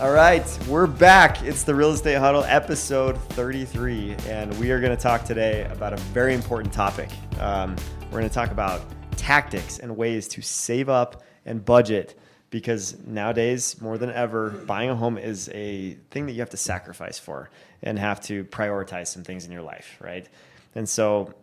All right, we're back. It's the Real Estate Huddle, episode 33, and we are going to talk today about a very important topic. We're going to talk about tactics and ways to save up and budget, because nowadays, more than ever, buying a home is a thing that you have to sacrifice for and have to prioritize some things in your life, right? And so,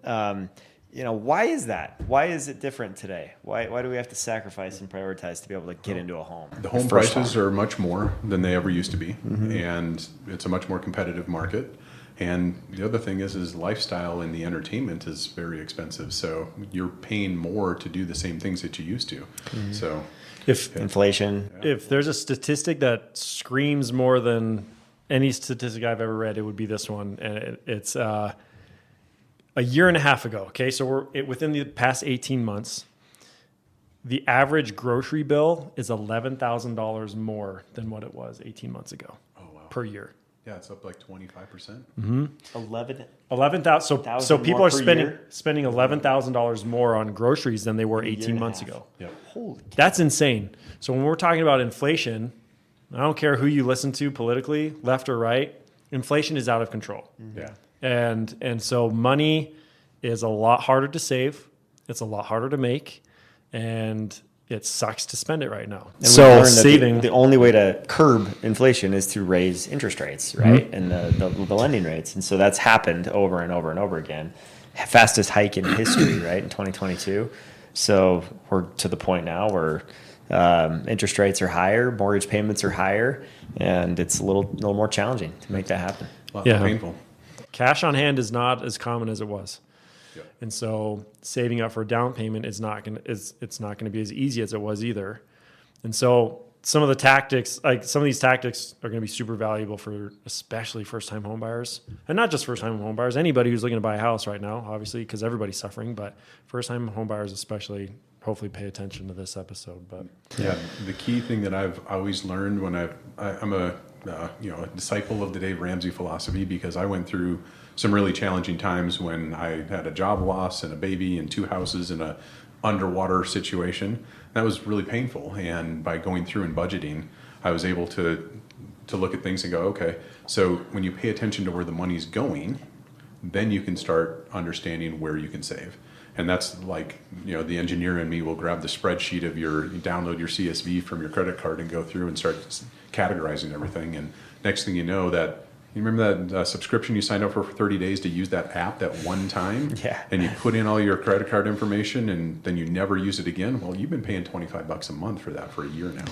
why is that? Why is it different today? Why do we have to sacrifice and prioritize to be able to get into a home? The home prices are much more than they ever used to be, and it's a much more competitive market. And the other thing is lifestyle and the entertainment is very expensive. So you're paying more to do the same things that you used to. So if inflation, if there's a statistic that screams more than any statistic I've ever read, it would be this one. And it's a year and a half ago. Okay. So within the past 18 months, the average grocery bill is $11,000 more than what it was 18 months ago per year. Yeah, it's up like 25%. 11,000. So people are spending $11,000 more on groceries than they were 18 months ago. Yep. Holy, that's insane. So when we're talking about inflation, I don't care who you listen to politically, left or right, inflation is out of control. Yeah. And so money is a lot harder to save. It's a lot harder to make, and it sucks to spend it right now. And so saving the only way to curb inflation is to raise interest rates, right? And the lending rates. And so that's happened over and over and over again. Fastest hike in history, right? In 2022. So we're to the point now where interest rates are higher, mortgage payments are higher, and it's a little more challenging to make that happen. A lot more painful. Cash on hand is not as common as it was. Yep. And so saving up for a down payment is not going to be as easy as it was either. And so some of these tactics are going to be super valuable for especially first-time home buyers, and not just first-time home buyers, anybody who's looking to buy a house right now, obviously, because everybody's suffering, but first-time home buyers especially, hopefully pay attention to this episode. But yeah, the key thing that I've always learned when I'm a disciple of the Dave Ramsey philosophy, because I went through some really challenging times when I had a job loss and a baby and 2 houses in a underwater situation. That was really painful. And by going through and budgeting, I was able to look at things and go, okay, so when you pay attention to where the money's going, then you can start understanding where you can save. And that's like, the engineer in me will grab the spreadsheet of you download your CSV from your credit card and go through and start categorizing everything. And next thing you know, you remember that subscription you signed up for 30 days to use that app that one time? Yeah. And you put in all your credit card information and then you never use it again? Well, you've been paying $25 a month for that for a year now.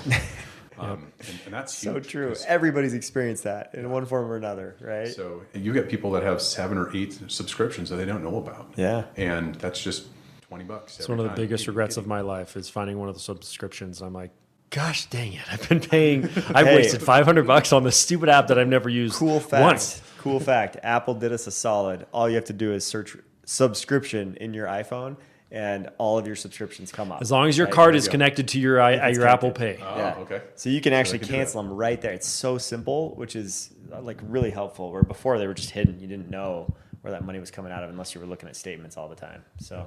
And that's so huge. true. Everybody's experienced that in one form or another, right? So you get people that have 7 or 8 subscriptions that they don't know about. Yeah. And that's just $20. It's one of the biggest regrets of my life is finding one of the subscriptions. I'm like, gosh dang it! I've been paying. I've wasted $500 on this stupid app that I've never used. Cool fact. Once. Cool fact. Apple did us a solid. All you have to do is search subscription in your iPhone, and all of your subscriptions come up. As long as your card is connected to your Apple Pay. Oh, yeah. okay. So you can actually cancel them right there. It's so simple, which is like really helpful. Where before they were just hidden. You didn't know where that money was coming out of unless you were looking at statements all the time. So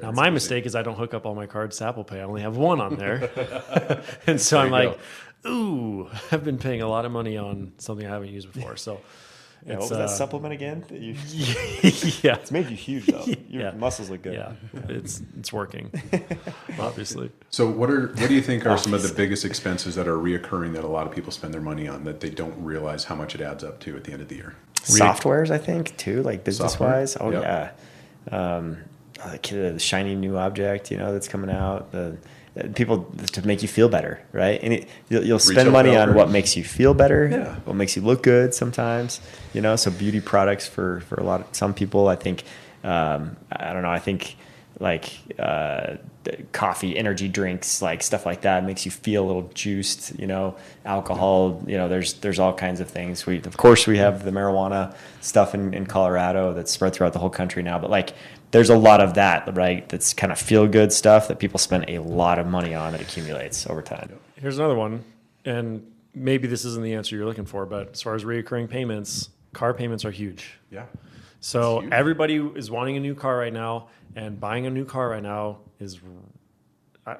now my mistake is I don't hook up all my cards to Apple Pay. I only have one on there. And so I'm like, ooh, I've been paying a lot of money on something I haven't used before. So yeah, what was that supplement again? That you, yeah. It's made you huge though. Your muscles look good. Yeah, it's working, obviously. So what do you think are some of the biggest expenses that are reoccurring that a lot of people spend their money on that they don't realize how much it adds up to at the end of the year? Softwares, I think, too, like business-wise. Oh, yep. Yeah. Like the shiny new object, that's coming out. The people to make you feel better, right? And you'll spend money on what makes you feel better, what makes you look good sometimes, So beauty products for some people, I think. I don't know. I think like coffee, energy drinks, like stuff like that makes you feel a little juiced, alcohol, there's all kinds of things. Of course we have the marijuana stuff in Colorado that's spread throughout the whole country now, but like there's a lot of that, right? That's kind of feel good stuff that people spend a lot of money on that accumulates over time. Here's another one. And maybe this isn't the answer you're looking for, but as far as recurring payments, car payments are huge. Yeah. So everybody is wanting a new car right now, and buying a new car right now is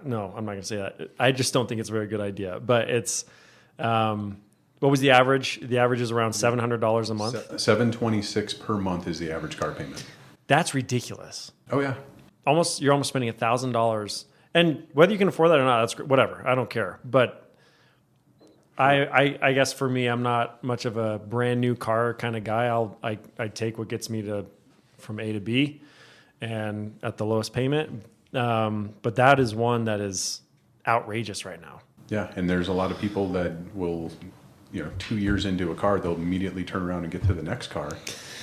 no, I'm not going to say that. I just don't think it's a very good idea. But it's What was the average? The average is around $700 a month. $726 per month is the average car payment. That's ridiculous. Oh yeah. You're almost spending $1,000, and whether you can afford that or not, that's whatever. I don't care. But I guess for me, I'm not much of a brand new car kind of guy. I take what gets me from A to B, and at the lowest payment. But that is one that is outrageous right now. Yeah, and there's a lot of people that will, 2 years into a car, they'll immediately turn around and get to the next car,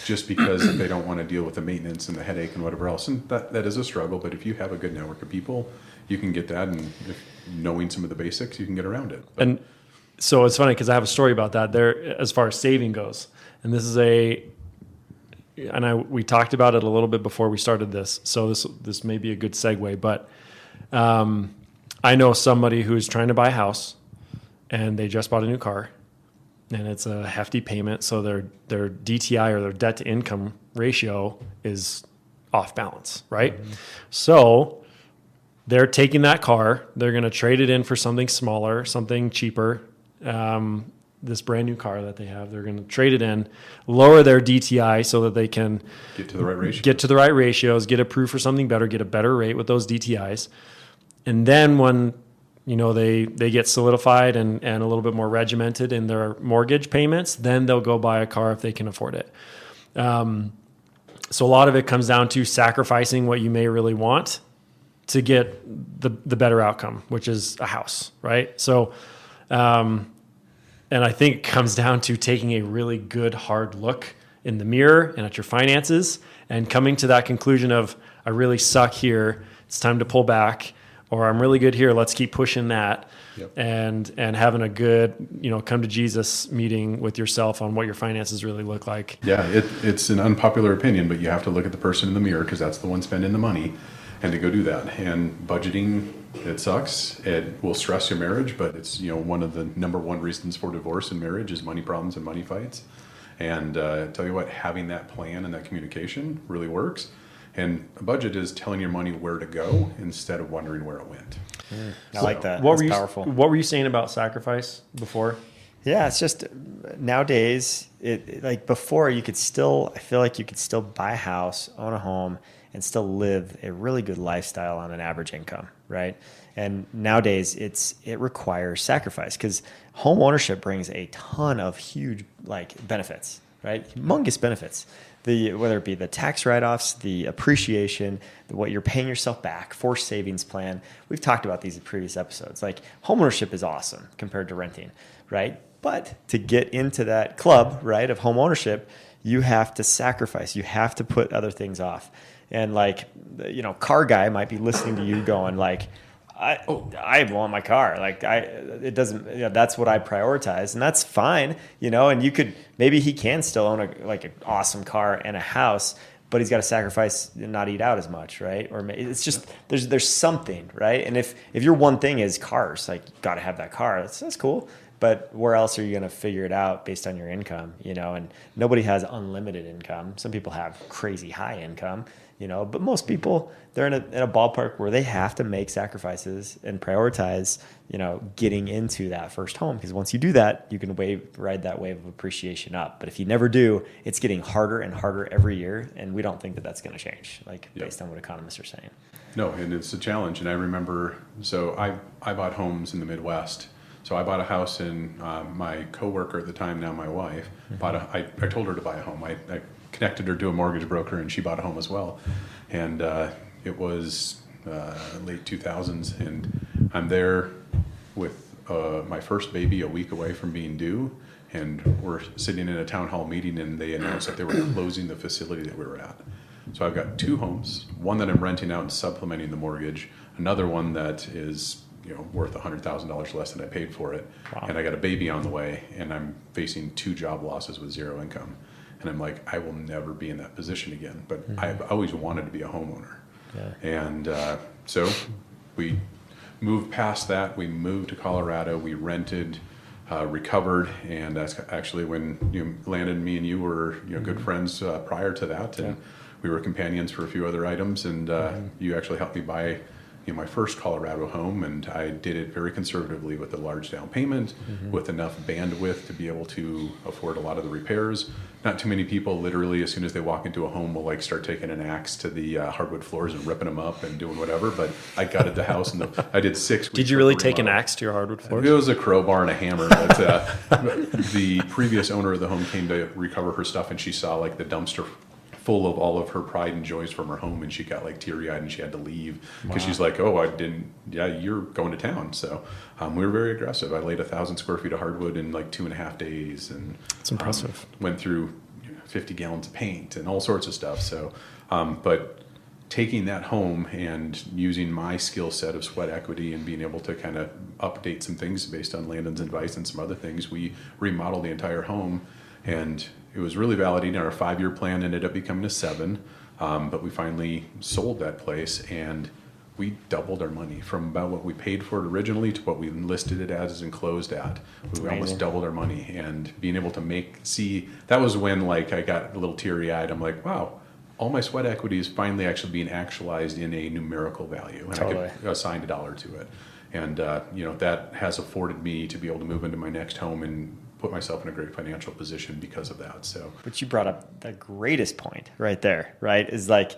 just because they don't want to deal with the maintenance and the headache and whatever else. And that is a struggle. But if you have a good network of people, you can get that. And knowing some of the basics, you can get around it. But, and so it's funny because I have a story about that there as far as saving goes. And this is we talked about it a little bit before we started this. So this may be a good segue, but I know somebody who's trying to buy a house and they just bought a new car. And it's a hefty payment, so their DTI or their debt to income ratio is off balance, right? Mm-hmm. So they're taking that car, they're going to trade it in for something smaller, something cheaper. This brand new car that they have, they're going to trade it in, lower their DTI so that they can get to the right ratio. Get to the right ratios, get approved for something better, get a better rate with those DTIs, and then when they get solidified and a little bit more regimented in their mortgage payments, then they'll go buy a car if they can afford it. So a lot of it comes down to sacrificing what you may really want to get the better outcome, which is a house, right? So, and I think it comes down to taking a really good hard look in the mirror and at your finances and coming to that conclusion of, I really suck here, it's time to pull back. Or I'm really good here, let's keep pushing that. Yep. And having a good, come to Jesus meeting with yourself on what your finances really look like. Yeah, it's an unpopular opinion, but you have to look at the person in the mirror because that's the one spending the money, and to go do that. And budgeting, it sucks. It will stress your marriage, but it's one of the number one reasons for divorce in marriage is money problems and money fights. And tell you what, having that plan and that communication really works. And a budget is telling your money where to go instead of wondering where it went. I like that. That's powerful. What were you saying about sacrifice before? Yeah, it's just nowadays, like before I feel like you could still buy a house, own a home, and still live a really good lifestyle on an average income, right? And nowadays it requires sacrifice because home ownership brings a ton of huge benefits, right? Humongous benefits. Whether it be the tax write-offs, the appreciation, what you're paying yourself back, forced savings plan. We've talked about these in previous episodes. Like homeownership is awesome compared to renting, right? But to get into that club, right, of home ownership, you have to sacrifice. You have to put other things off. And car guy might be listening to you going I want my car. That's what I prioritize, and that's fine, and maybe he can still own an awesome car and a house, but he's got to sacrifice and not eat out as much, right? Or it's just, there's something, right? And if your one thing is cars, got to have that car, that's cool. But where else are you going to figure it out based on your income, and nobody has unlimited income. Some people have crazy high income, but most people, they're in a ballpark where they have to make sacrifices and prioritize, getting into that first home. Because once you do that, you can ride that wave of appreciation up. But if you never do, it's getting harder and harder every year. And we don't think that that's going to change, based on what economists are saying. No, and it's a challenge. And I remember, so I bought homes in the Midwest. So I bought a house, and my coworker at the time, now my wife, I told her to buy a home. I connected her to a mortgage broker, and she bought a home as well. And it was late 2000s, and I'm there with my first baby a week away from being due, and we're sitting in a town hall meeting, and they announced that they were closing the facility that we were at. So I've got two homes, one that I'm renting out and supplementing the mortgage, another one that is worth $100,000 less than I paid for it. Wow. And I got a baby on the way, and I'm facing 2 job losses with 0 income. And I'm like, I will never be in that position again. But I've always wanted to be a homeowner. Yeah. And so we moved past that. We moved to Colorado. We rented, recovered, and that's actually when Landon, me, and you were good friends prior to that. And we were companions for a few other items. And you actually helped me buy my first Colorado home, and I did it very conservatively with a large down payment, with enough bandwidth to be able to afford a lot of the repairs. Not too many people, literally, as soon as they walk into a home, will like start taking an axe to the hardwood floors and ripping them up and doing whatever. But I gutted the house, and I did 6 weeks. Did you really take an axe to your hardwood floors? It was a crowbar and a hammer. But the previous owner of the home came to recover her stuff, and she saw like the dumpster full of all of her pride and joys from her home, and she got like teary-eyed and she had to leave because she's like, oh, you're going to town. So we were very aggressive. I laid 1,000 square feet of hardwood in like 2.5 days, and it's impressive. Went through 50 gallons of paint and all sorts of stuff. So but taking that home and using my skill set of sweat equity and being able to kind of update some things based on Landon's advice and some other things, we remodeled the entire home, and it was really validating. Our 5-year plan ended up becoming a 7, but we finally sold that place, and we doubled our money from about what we paid for it originally to what we listed it as and closed at. We almost doubled our money, and being able to see that was when like I got a little teary-eyed. I'm like, wow, all my sweat equity is finally actually being actualized in a numerical value, and Totally. I could assign $1 to it. And that has afforded me to be able to move into my next home and put myself in a great financial position because of that. So, but you brought up the greatest point right there, right? Is like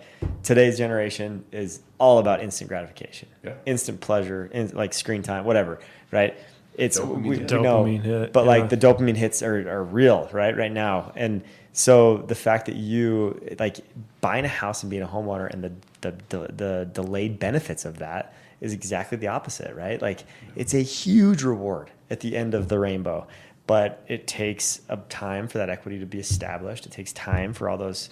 today's generation is all about instant gratification, instant pleasure, like screen time, whatever, right? It's dopamine hit, but like the dopamine hits are real, right now. And so the fact that you like buying a house and being a homeowner and the delayed benefits of that is exactly the opposite, right? Like it's a huge reward at the end of the rainbow. But it takes a time for that equity to be established. It takes time for all those,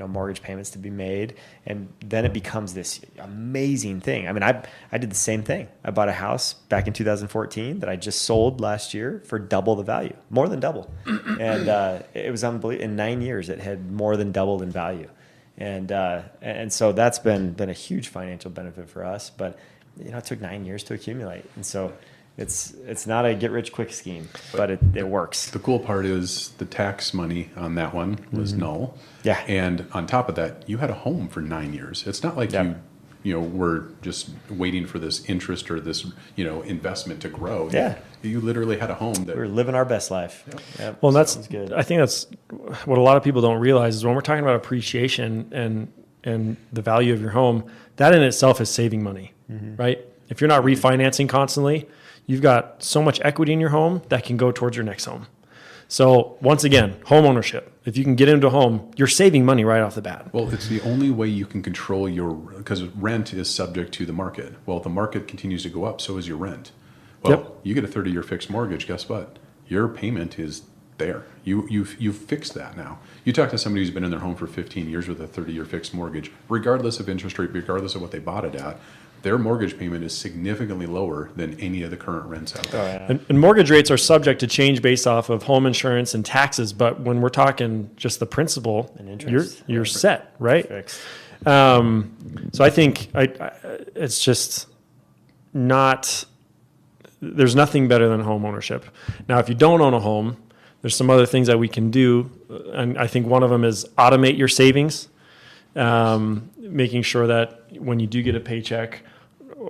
mortgage payments to be made, and then it becomes this amazing thing. I mean, I did the same thing. I bought a house back in 2014 that I just sold last year for double the value, more than double, and it was unbelievable. In 9 years, it had more than doubled in value, and so that's been a huge financial benefit for us. But it took 9 years to accumulate, and so. It's not a get rich quick scheme, but it works. The cool part is the tax money on that one was null. Yeah. And on top of that, you had a home for 9 years. It's not like you were just waiting for this interest or this, investment to grow. Yeah. You literally had a home that we were living our best life. Yep. Well, that's good. I think that's what a lot of people don't realize is when we're talking about appreciation and the value of your home, that in itself is saving money, right? If you're not refinancing constantly, you've got so much equity in your home that can go towards your next home. So once again, home ownership. If you can get into a home, you're saving money right off the bat. Well, it's the only way you can control because rent is subject to the market. Well, if the market continues to go up, so is your rent. Well, you get a 30-year fixed mortgage. Guess what? Your payment is there. You've fixed that now. You talk to somebody who's been in their home for 15 years with a 30-year fixed mortgage, regardless of interest rate, regardless of what they bought it at, their mortgage payment is significantly lower than any of the current rents out there. Oh, yeah. And mortgage rates are subject to change based off of home insurance and taxes. But when we're talking just the principal, and interest, you're set, right? Fixed. So I think it's just not. There's nothing better than home ownership. Now, if you don't own a home, there's some other things that we can do, and I think one of them is automate your savings, making sure that when you do get a paycheck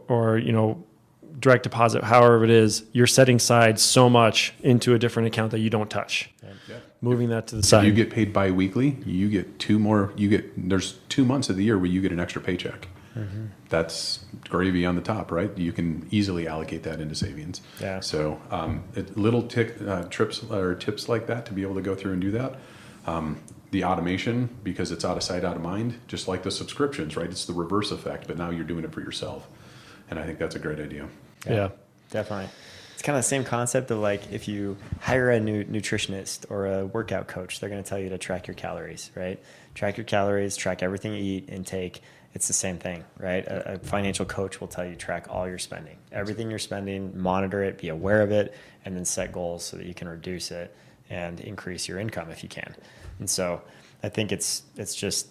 or direct deposit, however it is, you're setting aside so much into a different account that you don't touch. Yeah. Moving that to the side. If you get paid bi-weekly, you get there's 2 months of the year where you get an extra paycheck. Mm-hmm. That's gravy on the top, right? You can easily allocate that into savings. Yeah. So little tips like that to be able to go through and do that. The automation, because it's out of sight, out of mind, just like the subscriptions, right? It's the reverse effect, but now you're doing it for yourself. And I think that's a great idea. Yeah. Definitely. It's kind of the same concept of like if you hire a new nutritionist or a workout coach, they're going to tell you to track your calories, right? Track your calories, track everything you eat, intake. It's the same thing, right? A financial coach will tell you track all your spending, everything you're spending, monitor it, be aware of it, and then set goals so that you can reduce it and increase your income if you can. And so I think it's just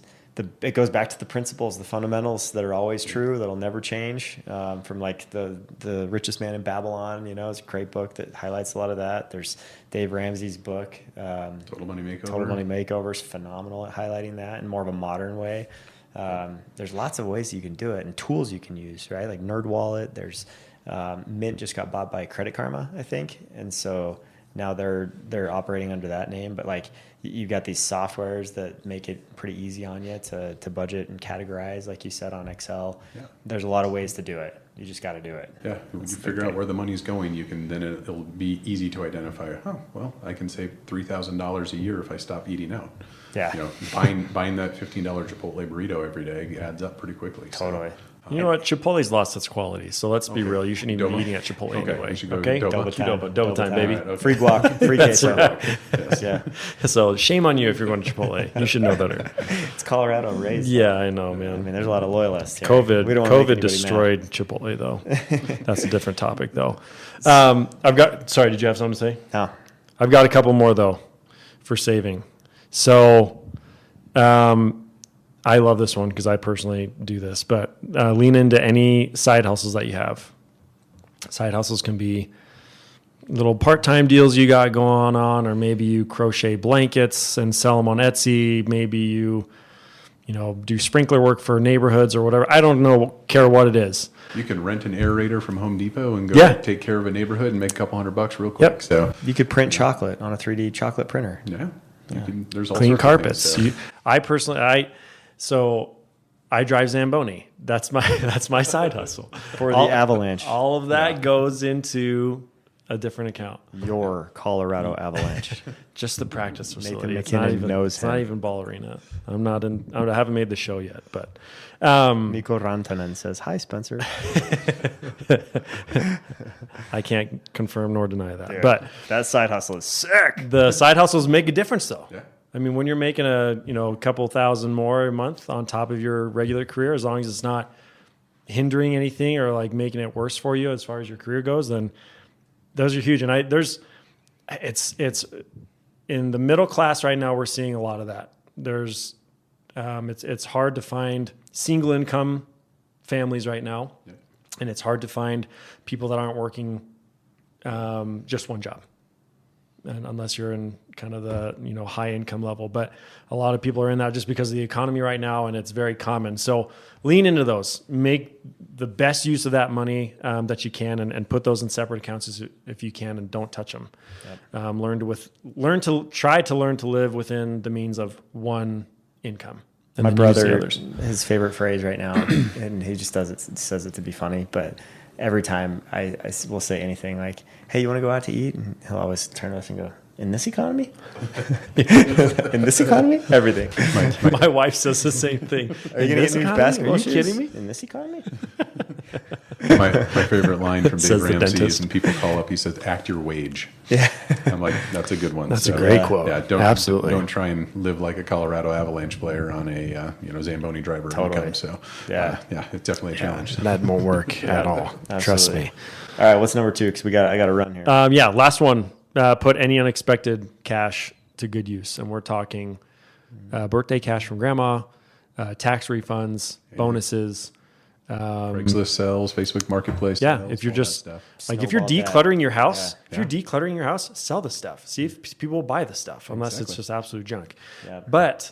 it goes back to the principles, the fundamentals that are always true, that'll never change. From like the Richest Man in Babylon, it's a great book that highlights a lot of that. There's Dave Ramsey's book, Total Money Makeover. Total Money Makeover is phenomenal at highlighting that in more of a modern way. There's lots of ways you can do it and tools you can use, right? Like NerdWallet. There's Mint just got bought by Credit Karma, I think, and so now they're operating under that name. But like you've got these softwares that make it pretty easy on you to budget and categorize, like you said, on Excel. Yeah. There's a lot of ways to do it. You just got to do it. Yeah, when you figure out where the money's going, you can then it'll be easy to identify. Oh, well, I can save $3,000 a year if I stop eating out. Yeah, buying that $15 Chipotle burrito every day adds up pretty quickly. Totally. So, you know what? Chipotle's lost its quality. So let's be real. You shouldn't even be eating at Chipotle anyway. Double time, baby. Right, okay. Free guac, free queso. Yes. Yeah. So shame on you if you're going to Chipotle. You should know better. It's Colorado raised. Yeah, I know, man. I mean, there's a lot of loyalists here. COVID destroyed Chipotle, though. That's a different topic, though. Sorry, did you have something to say? No. I've got a couple more, though, for saving. So I love this one because I personally do this, but lean into any side hustles that you have. Side hustles can be little part-time deals you got going on, or maybe you crochet blankets and sell them on Etsy. Maybe you do sprinkler work for neighborhoods or whatever. I don't care what it is. You can rent an aerator from Home Depot and go take care of a neighborhood and make a couple $100 real quick. Yep. So you could print chocolate on a 3D chocolate printer. Yeah. There's all clean sorts carpets. Of things, so. I drive Zamboni. That's my side hustle for the Avalanche. All of that goes into a different account. Your Colorado Avalanche. Just the practice facility. Nathan It's not even Ball Arena. I haven't made the show yet, but Mikko Rantanen says, "Hi, Spencer." I can't confirm nor deny that. Dude, but that side hustle is sick. The side hustles make a difference, though. Yeah. I mean, when you're making a couple thousand more a month on top of your regular career, as long as it's not hindering anything or like making it worse for you as far as your career goes, then those are huge. And it's in the middle class right now. We're seeing a lot of that. It's hard to find single income families right now, and it's hard to find people that aren't working just one job. And unless you're in kind of the high income level, but a lot of people are in that just because of the economy right now, and it's very common. So lean into those, make the best use of that money that you can, and put those in separate accounts if you can, and don't touch them. Yep. Try to learn to live within the means of one income. My brother, his favorite phrase right now, and he just says it to be funny, but every time I will say anything like, "Hey, you want to go out to eat?" And he'll always turn to us and go, "In this economy?" In this economy? Everything. My wife says the same thing. Are you going to get new basketball shoes? Are you kidding me? In this economy? My favorite line from Dave Ramsey is when people call up, he says, "Act your wage." Yeah. I'm like, that's a good one. That's a great quote. Yeah, don't try and live like a Colorado Avalanche player on a Zamboni driver income. So it's definitely a challenge. That won't work at all. Absolutely. Trust me. All right, what's number 2? Because I got to run here. Last one. Put any unexpected cash to good use, and we're talking birthday cash from grandma, tax refunds, bonuses. Craigslist sales, Facebook Marketplace. Sales, if you're just if you're decluttering your house, decluttering your house, sell the stuff. See if people will buy the stuff, unless it's just absolute junk. Yeah. But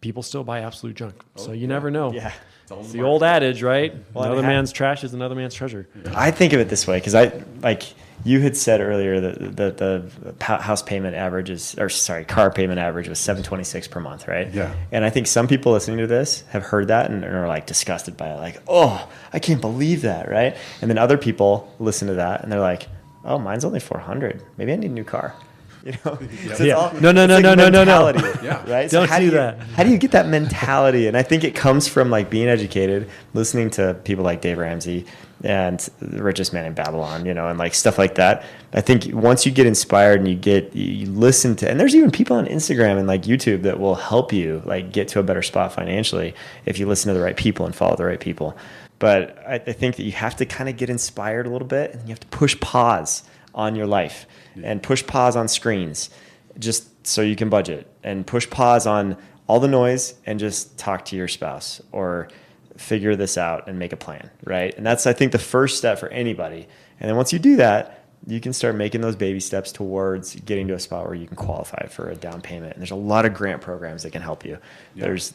people still buy absolute junk, so you never know. Yeah. It's the old adage, right? Well, another man's trash is another man's treasure. I think of it this way because you had said earlier that the car payment average was $726 per month, right? Yeah. And I think some people listening to this have heard that and are like disgusted by it, like, "Oh, I can't believe that," right? And then other people listen to that and they're like, "Oh, mine's only $400. Maybe I need a new car." No. Yeah. Right? Don't do that. How do you get that mentality? And I think it comes from like being educated, listening to people like Dave Ramsey and The Richest Man in Babylon, and like stuff like that. I think once you get inspired and you listen to, and there's even people on Instagram and like YouTube that will help you like get to a better spot financially if you listen to the right people and follow the right people. But I think that you have to kind of get inspired a little bit, and you have to push pause on your life and push pause on screens just so you can budget, and push pause on all the noise and just talk to your spouse or figure this out and make a plan, right? And that's, I think, the first step for anybody. And then once you do that, you can start making those baby steps towards getting to a spot where you can qualify for a down payment. And there's a lot of grant programs that can help you. Yep. There's,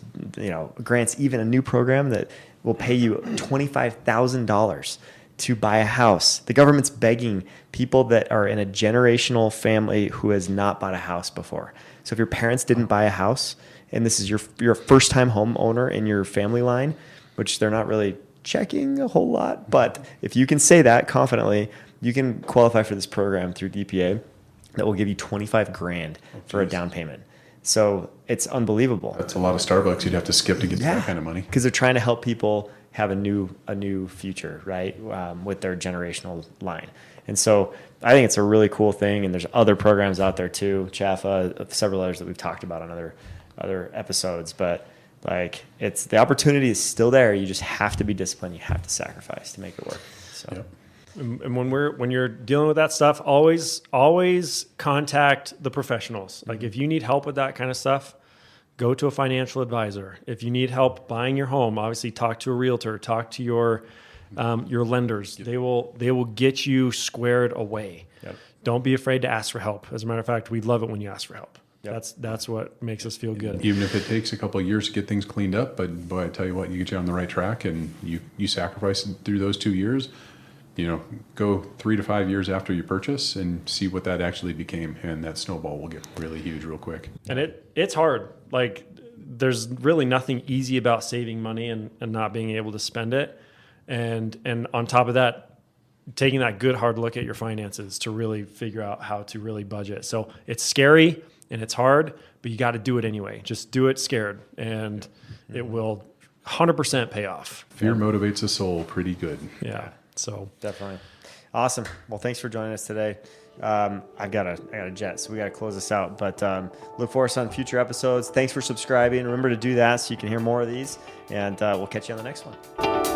grants, even a new program that will pay you $25,000 to buy a house. The government's begging people that are in a generational family who has not bought a house before. So if your parents didn't buy a house and this is you're a first-time homeowner in your family line, which they're not really checking a whole lot, but if you can say that confidently, you can qualify for this program through DPA that will give you $25,000 for a down payment. So it's unbelievable. That's a lot of Starbucks you'd have to skip to get that kind of money. Because they're trying to help people have a new future, right, with their generational line. And so I think it's a really cool thing. And there's other programs out there too, Chaffa, several others that we've talked about on other episodes. But like, it's the opportunity is still there. You just have to be disciplined. You have to sacrifice to make it work. So. Yep. And when you're dealing with that stuff, always contact the professionals. Like if you need help with that kind of stuff, go to a financial advisor. If you need help buying your home, obviously talk to a realtor, talk to your lenders. Yep. They will get you squared away. Yep. Don't be afraid to ask for help. As a matter of fact, we love it when you ask for help. Yep. That's what makes us feel good. Even if it takes a couple of years to get things cleaned up, but boy, I tell you what, you get you on the right track and you sacrifice through those 2 years. Go 3 to 5 years after you purchase and see what that actually became. And that snowball will get really huge real quick. And it's hard. Like there's really nothing easy about saving money and not being able to spend it. And on top of that, taking that good hard look at your finances to really figure out how to really budget. So it's scary and it's hard, but you got to do it anyway. Just do it scared and it will 100% pay off. Fear motivates the soul pretty good. Yeah. So definitely. Awesome. Well, thanks for joining us today. I got a jet, so we got to close this out, but look for us on future episodes. Thanks for subscribing. Remember to do that so you can hear more of these, and we'll catch you on the next one.